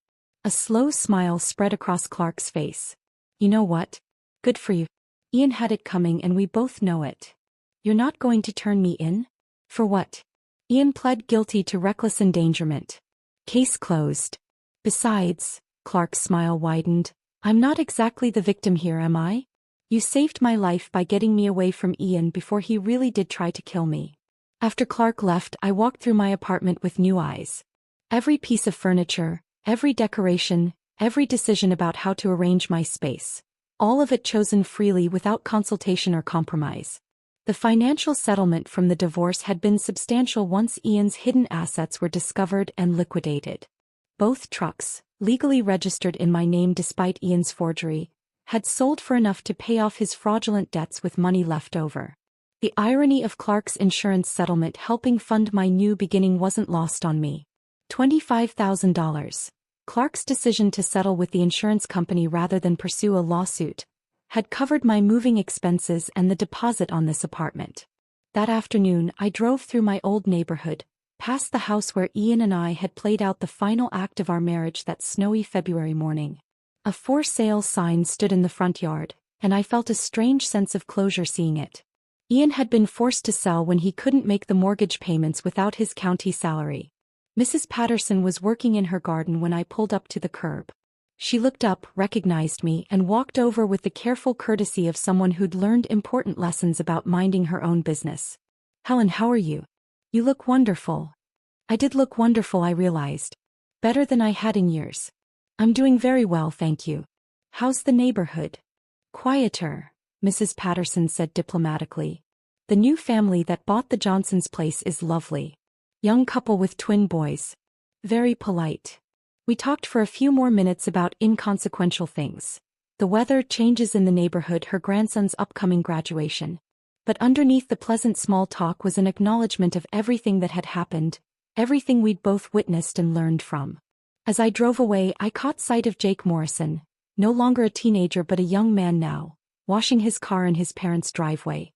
A slow smile spread across Clark's face. "You know what? Good for you. Ian had it coming, and we both know it. You're not going to turn me in? For what?" "Ian pled guilty to reckless endangerment. Case closed. Besides," Clark's smile widened, "I'm not exactly the victim here, am I? You saved my life by getting me away from Ian before he really did try to kill me." After Clark left, I walked through my apartment with new eyes. Every piece of furniture, every decoration, every decision about how to arrange my space. All of it chosen freely without consultation or compromise. The financial settlement from the divorce had been substantial once Ian's hidden assets were discovered and liquidated. Both trucks, legally registered in my name despite Ian's forgery, had sold for enough to pay off his fraudulent debts with money left over. The irony of Clark's insurance settlement helping fund my new beginning wasn't lost on me. $25,000. Clark's decision to settle with the insurance company rather than pursue a lawsuit had covered my moving expenses and the deposit on this apartment. That afternoon, I drove through my old neighborhood, past the house where Ian and I had played out the final act of our marriage that snowy February morning. A for sale sign stood in the front yard, and I felt a strange sense of closure seeing it. Ian had been forced to sell when he couldn't make the mortgage payments without his county salary. Mrs. Patterson was working in her garden when I pulled up to the curb. She looked up, recognized me, and walked over with the careful courtesy of someone who'd learned important lessons about minding her own business. "Helen, how are you? You look wonderful." I did look wonderful, I realized. Better than I had in years. "I'm doing very well, thank you. How's the neighborhood?" "Quieter," Mrs. Patterson said diplomatically. "The new family that bought the Johnsons' place is lovely. Young couple with twin boys. Very polite." We talked for a few more minutes about inconsequential things. The weather, changes in the neighborhood, her grandson's upcoming graduation. But underneath the pleasant small talk was an acknowledgement of everything that had happened, everything we'd both witnessed and learned from. As I drove away, I caught sight of Jake Morrison, no longer a teenager but a young man now, washing his car in his parents' driveway.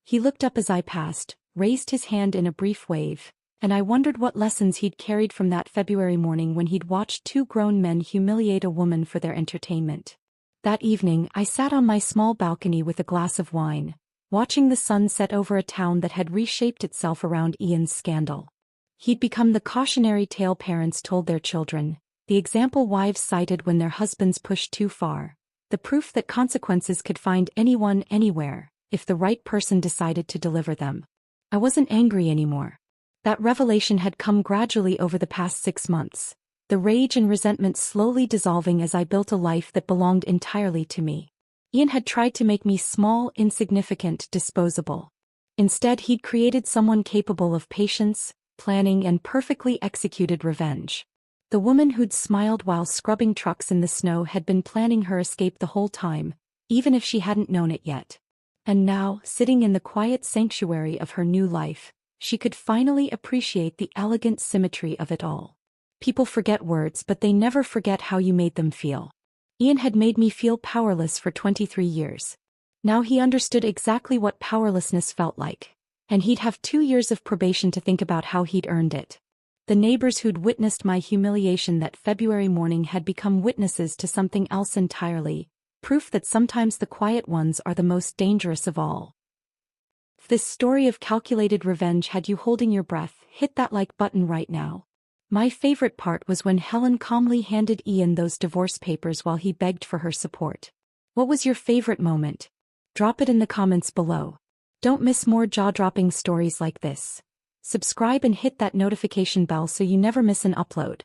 He looked up as I passed, raised his hand in a brief wave, and I wondered what lessons he'd carried from that February morning when he'd watched two grown men humiliate a woman for their entertainment. That evening, I sat on my small balcony with a glass of wine, watching the sun set over a town that had reshaped itself around Ian's scandal. He'd become the cautionary tale parents told their children, the example wives cited when their husbands pushed too far, the proof that consequences could find anyone anywhere, if the right person decided to deliver them. I wasn't angry anymore. That revelation had come gradually over the past 6 months, the rage and resentment slowly dissolving as I built a life that belonged entirely to me. Ian had tried to make me small, insignificant, disposable. Instead, he'd created someone capable of patience, planning, and perfectly executed revenge. The woman who'd smiled while scrubbing trucks in the snow had been planning her escape the whole time, even if she hadn't known it yet. And now, sitting in the quiet sanctuary of her new life, she could finally appreciate the elegant symmetry of it all. People forget words, but they never forget how you made them feel. Ian had made me feel powerless for 23 years. Now he understood exactly what powerlessness felt like, and he'd have 2 years of probation to think about how he'd earned it. The neighbors who'd witnessed my humiliation that February morning had become witnesses to something else entirely, proof that sometimes the quiet ones are the most dangerous of all. If this story of calculated revenge had you holding your breath, hit that like button right now. My favorite part was when Helen calmly handed Ian those divorce papers while he begged for her support. What was your favorite moment? Drop it in the comments below. Don't miss more jaw-dropping stories like this. Subscribe and hit that notification bell so you never miss an upload.